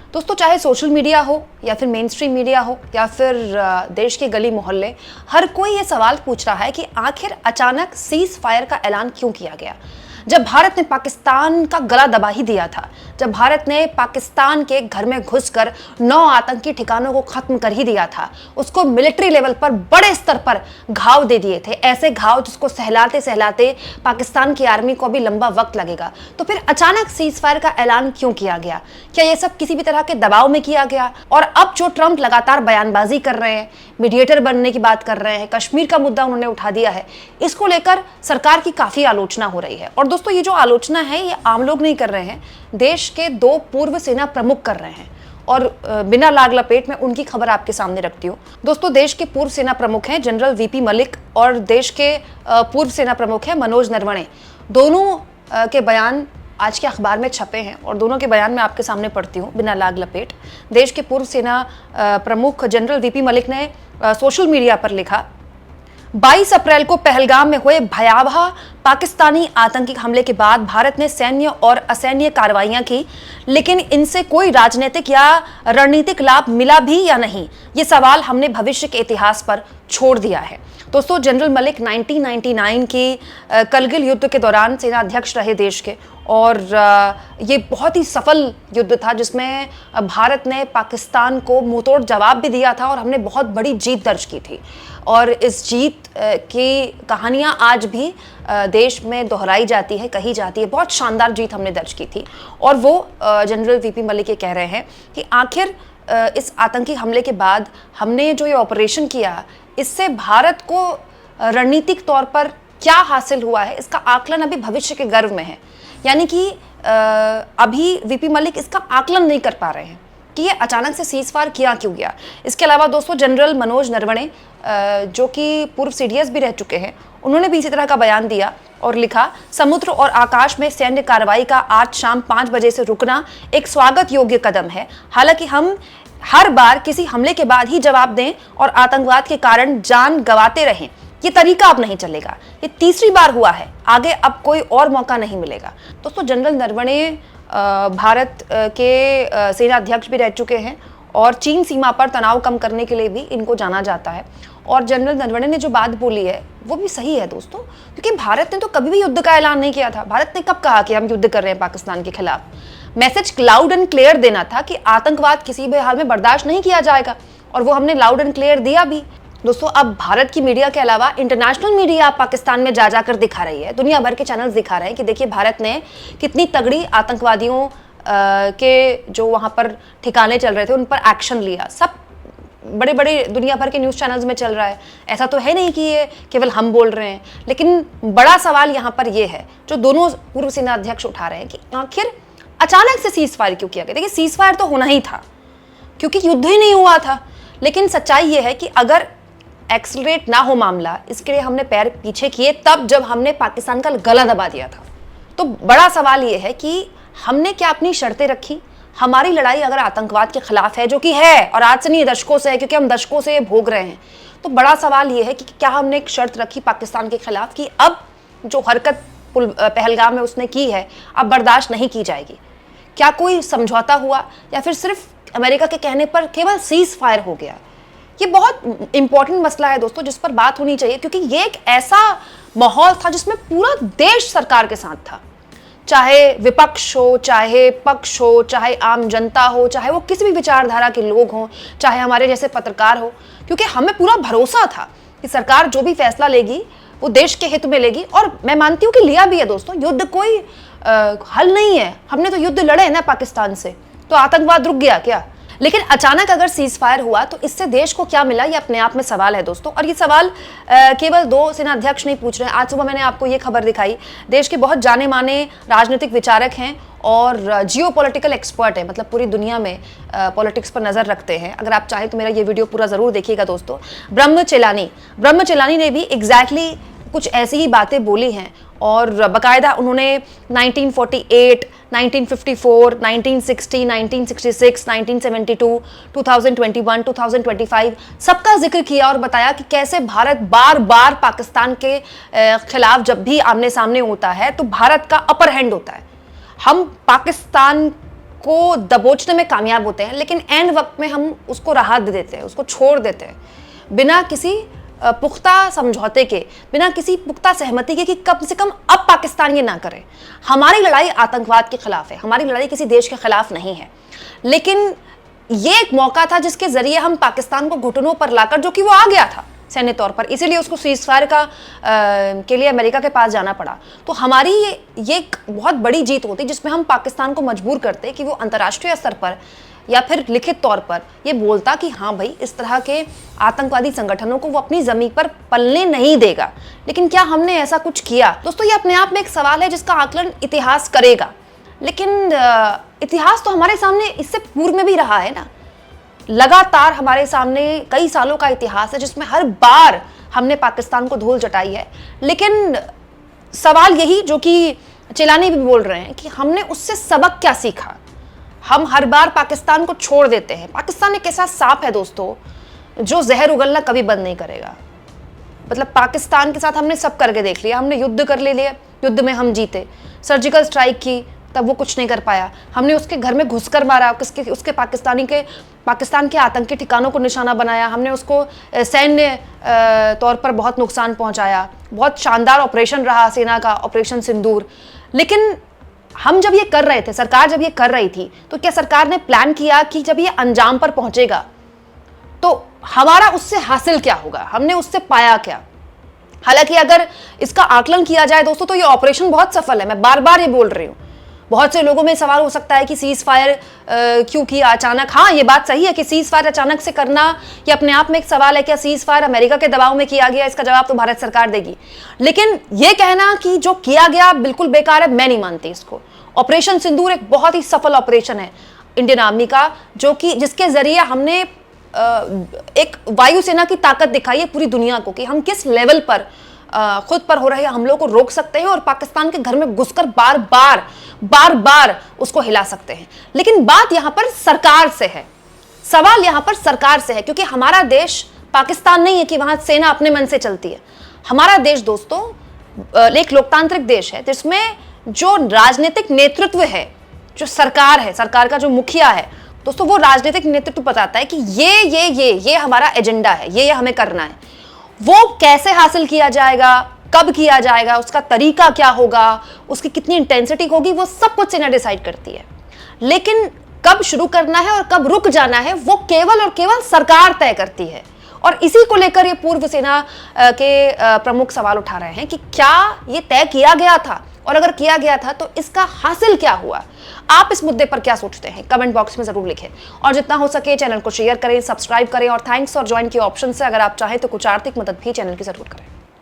दोस्तों, चाहे social media हो या फिर मेन स्ट्रीम मीडिया हो या फिर देश के गली मोहल्ले, हर कोई ये सवाल पूछ रहा है कि आखिर अचानक सीज फायर का ऐलान क्यों किया गया। जब भारत ने पाकिस्तान का गला दबा ही दिया था, जब भारत ने पाकिस्तान के घर में घुसकर 9 आतंकी ठिकानों को खत्म कर ही दिया था, उसको मिलिट्री लेवल पर बड़े स्तर पर घाव दे दिए थे, ऐसे घाव जिसको सहलाते सहलाते पाकिस्तान की आर्मी को भी लंबा वक्त लगेगा, तो फिर अचानक सीज फायर का ऐलान क्यों किया गया? क्या यह सब किसी भी तरह के दबाव में किया गया? और अब जो ट्रंप लगातार बयानबाजी कर रहे हैं, मीडिएटर बनने की बात कर रहे हैं, कश्मीर का मुद्दा उन्होंने उठा दिया है, इसको लेकर सरकार की काफी आलोचना हो रही है। और दोस्तों, ये जो आलोचना है ये आम लोग नहीं कर रहे हैं, देश के 2 पूर्व सेना प्रमुख कर रहे हैं। और बिना लाग लपेट में उनकी खबर आपके सामने रखती हूँ। दोस्तों, देश के पूर्व सेना प्रमुख हैं जनरल वीपी मलिक और देश के पूर्व सेना प्रमुख हैं मनोज नरवणे। दोनों के बयान आज के अखबार में छपे हैं और दोनों के बयान में आपके सामने पढ़ती हूँ बिना लाग लपेट। देश के पूर्व सेना प्रमुख जनरल वीपी मलिक ने सोशल मीडिया पर लिखा, 22 अप्रैल को पहलगाम में हुए भयावह पाकिस्तानी आतंकी हमले के बाद भारत ने सैन्य और असैन्य कार्रवाइयां की, लेकिन इनसे कोई राजनीतिक या रणनीतिक लाभ मिला भी या नहीं, ये सवाल हमने भविष्य के इतिहास पर छोड़ दिया है। दोस्तों, जनरल मलिक 1999 की करगिल युद्ध के दौरान सेना अध्यक्ष रहे देश के, और ये बहुत ही सफल युद्ध था जिसमें भारत ने पाकिस्तान को मुंहतोड़ जवाब भी दिया था और हमने बहुत बड़ी जीत दर्ज की थी। और इस जीत की कहानियां आज भी देश में दोहराई जाती है, कही जाती है। बहुत शानदार जीत हमने दर्ज की थी। और वो जनरल वीपी मलिक ये कह रहे हैं कि आखिर इस आतंकी हमले के बाद हमने जो ये ऑपरेशन किया, इससे भारत को रणनीतिक तौर पर क्या हासिल हुआ है, इसका आकलन अभी भविष्य के गर्भ में है। यानी कि अभी वीपी मलिक इसका आकलन नहीं कर पा रहे हैं कि ये अचानक से सीज फायर किया क्यों गया। इसके अलावा दोस्तों, जनरल मनोज नरवणे जो कि पूर्व सीडीएस भी रह चुके हैं, उन्होंने भी इसी तरह का बयान दिया और लिखा, समुद्र और आकाश में सैन्य कार्रवाई का आज शाम 5 बजे से रुकना एक स्वागत योग्य कदम है। हालांकि हम हर बार किसी हमले के बाद ही जवाब दें और आतंकवाद के कारण जान गंवाते रहें, ये तरीका अब नहीं चलेगा। ये तीसरी बार हुआ है, आगे अब कोई और मौका नहीं मिलेगा। दोस्तों, जनरल नरवणे भारत के सेना अध्यक्ष भी रह चुके हैं और चीन सीमा पर तनाव कम करने के लिए भी इनको जाना जाता है। और जनरल नरवणे ने जो बात बोली है वो भी सही है दोस्तों, क्योंकि भारत ने तो कभी भी युद्ध का ऐलान नहीं किया था। भारत ने कब कहा कि हम युद्ध कर रहे हैं पाकिस्तान के खिलाफ? मैसेज लाउड एंड क्लियर देना था कि आतंकवाद किसी भी हाल में बर्दाश्त नहीं किया जाएगा, और वो हमने लाउड एंड क्लियर दिया भी। दोस्तों, अब भारत की मीडिया के अलावा इंटरनेशनल मीडिया पाकिस्तान में जा जाकर दिखा रही है, दुनिया भर के चैनल्स दिखा रहे हैं कि देखिए भारत ने कितनी तगड़ी आतंकवादियों के जो वहां पर ठिकाने चल रहे थे उन पर एक्शन लिया। सब बड़े बड़े दुनिया भर के न्यूज़ चैनल्स में चल रहा है। ऐसा तो है नहीं कि ये केवल हम बोल रहे हैं, लेकिन बड़ा सवाल यहाँ पर ये है जो दोनों पूर्व सेना अध्यक्ष उठा रहे हैं कि आखिर अचानक से सीज फायर क्यों किया गया। देखिए, सीज फायर तो होना ही था क्योंकि युद्ध ही नहीं हुआ था, लेकिन सच्चाई ये है कि अगर एक्सलरेट ना हो मामला, इसके लिए हमने पैर पीछे किए तब जब हमने पाकिस्तान का गला दबा दिया था। तो बड़ा सवाल ये है कि हमने क्या अपनी शर्तें रखी? हमारी लड़ाई अगर आतंकवाद के खिलाफ है, जो कि है और आज से नहीं दशकों से है, क्योंकि हम दशकों से भोग रहे हैं, तो बड़ा सवाल ये है कि क्या हमने एक शर्त रखी पाकिस्तान के खिलाफ कि अब जो हरकत पहलगाम में उसने की है अब बर्दाश्त नहीं की जाएगी? क्या कोई समझौता हुआ या फिर सिर्फ अमेरिका के कहने पर केवल सीज फायर हो गया? ये बहुत इंपॉर्टेंट मसला है दोस्तों, जिस पर बात होनी चाहिए, क्योंकि ये एक ऐसा माहौल था जिसमें पूरा देश सरकार के साथ था, चाहे विपक्ष हो, चाहे पक्ष हो, चाहे आम जनता हो, चाहे वो किसी भी विचारधारा के लोग हों, चाहे हमारे जैसे पत्रकार हो, क्योंकि हमें पूरा भरोसा था कि सरकार जो भी फैसला लेगी वो देश के हित में लेगी। और मैं मानती हूँ कि लिया भी है दोस्तों। युद्ध कोई हल नहीं है, हमने तो युद्ध लड़े हैं ना पाकिस्तान से, तो आतंकवाद रुक गया क्या? लेकिन अचानक अगर सीज फायर हुआ तो इससे देश को क्या मिला, ये अपने आप में सवाल है दोस्तों। और ये सवाल केवल 2 सेना अध्यक्ष नहीं पूछ रहे हैं। आज सुबह मैंने आपको ये खबर दिखाई, देश के बहुत जाने माने राजनीतिक विचारक हैं और जियो पॉलिटिकल एक्सपर्ट है, मतलब पूरी दुनिया में पॉलिटिक्स पर नजर रखते हैं। अगर आप चाहें तो मेरा ये वीडियो पूरा जरूर देखिएगा दोस्तों। ब्रह्म चेलानी ने भी एग्जैक्टली कुछ ऐसी ही बातें बोली हैं और बकायदा उन्होंने 1948, 1954, 1960, 1966, 1972, 2021, 2025 सबका जिक्र किया और बताया कि कैसे भारत बार बार पाकिस्तान के खिलाफ जब भी आमने सामने होता है तो भारत का अपर हैंड होता है। हम पाकिस्तान को दबोचने में कामयाब होते हैं, लेकिन एंड वक्त में हम उसको राहत दे देते हैं, उसको छोड़ देते हैं बिना किसी पुख्ता समझौते के, बिना किसी पुख्ता सहमति के कि कम से कम अब पाकिस्तान ये ना करे। हमारी लड़ाई आतंकवाद के खिलाफ है, हमारी लड़ाई किसी देश के खिलाफ नहीं है। लेकिन ये एक मौका था जिसके जरिए हम पाकिस्तान को घुटनों पर लाकर, जो कि वो आ गया था सैन्य तौर पर, इसीलिए उसको सीज फायर के लिए अमेरिका के पास जाना पड़ा। तो हमारी ये एक बहुत बड़ी जीत होती जिसमें हम पाकिस्तान को मजबूर करते कि वो अंतर्राष्ट्रीय स्तर पर या फिर लिखित तौर पर ये बोलता कि हाँ भाई, इस तरह के आतंकवादी संगठनों को वो अपनी जमीन पर पलने नहीं देगा। लेकिन क्या हमने ऐसा कुछ किया? दोस्तों, ये अपने आप में एक सवाल है जिसका आकलन इतिहास करेगा। लेकिन इतिहास तो हमारे सामने इससे पूर्व में भी रहा है ना। लगातार हमारे सामने कई सालों का इतिहास है जिसमें हर बार हमने पाकिस्तान को धूल चटाई है। लेकिन सवाल यही जो कि चिलानी भी बोल रहे हैं कि हमने उससे सबक क्या सीखा। हम हर बार पाकिस्तान को छोड़ देते हैं। पाकिस्तान एक ऐसा सांप है दोस्तों जो जहर उगलना कभी बंद नहीं करेगा। मतलब पाकिस्तान के साथ हमने सब करके देख लिया, हमने युद्ध कर ले लिया, युद्ध में हम जीते, सर्जिकल स्ट्राइक की तब वो कुछ नहीं कर पाया, हमने उसके घर में घुसकर मारा, उसके पाकिस्तान के आतंकी ठिकानों को निशाना बनाया, हमने उसको सैन्य तौर पर बहुत नुकसान पहुंचाया। बहुत शानदार ऑपरेशन रहा सेना का, ऑपरेशन सिंदूर। लेकिन हम जब ये कर रहे थे, सरकार जब ये कर रही थी, तो क्या सरकार ने प्लान किया कि जब ये अंजाम पर पहुंचेगा तो हमारा उससे हासिल क्या होगा, हमने उससे पाया क्या? हालांकि अगर इसका आकलन किया जाए दोस्तों तो ये ऑपरेशन बहुत सफल है। मैं बार बार ये बोल रही हूँ। बहुत से लोगों में सवाल हो सकता है कि सीज फायर क्यों किया अचानक। हाँ, ये बात सही है कि सीज फायर अचानक से करना ये अपने आप में एक सवाल है। क्या सीज फायर अमेरिका के दबाव में किया गया? इसका जवाब तो भारत सरकार देगी। लेकिन ये कहना कि जो किया गया बिल्कुल बेकार है, मैं नहीं मानती इसको। ऑपरेशन सिंदूर एक बहुत ही सफल ऑपरेशन है इंडियन आर्मी का, जो कि जिसके जरिए हमने एक वायुसेना की ताकत दिखाई है पूरी दुनिया को कि हम किस लेवल पर खुद पर हो रहे हमलों को रोक सकते हैं और पाकिस्तान के घर में घुसकर बार बार उसको हिला सकते हैं। लेकिन बात यहां पर सरकार से है, सवाल यहां पर सरकार से है, क्योंकि हमारा देश पाकिस्तान नहीं है कि वहां सेना अपने मन से चलती है। हमारा देश दोस्तों एक लोकतांत्रिक देश है जिसमें जो राजनीतिक नेतृत्व है, जो सरकार है, सरकार का जो मुखिया है दोस्तों, वो राजनीतिक नेतृत्व बताता है कि ये हमारा एजेंडा है, ये हमें करना है। वो कैसे हासिल किया जाएगा, कब किया जाएगा, उसका तरीका क्या होगा, उसकी कितनी इंटेंसिटी होगी, वो सब कुछ सेना डिसाइड करती है। लेकिन कब शुरू करना है और कब रुक जाना है वो केवल और केवल सरकार तय करती है। और इसी को लेकर ये पूर्व सेना के प्रमुख सवाल उठा रहे हैं कि क्या ये तय किया गया था, और अगर किया गया था तो इसका हासिल क्या हुआ। आप इस मुद्दे पर क्या सोचते हैं? कमेंट बॉक्स में जरूर लिखें और जितना हो सके चैनल को शेयर करें, सब्सक्राइब करें और थैंक्स और ज्वाइन के ऑप्शन से अगर आप चाहें तो कुछ आर्थिक मदद भी चैनल की जरूर करें।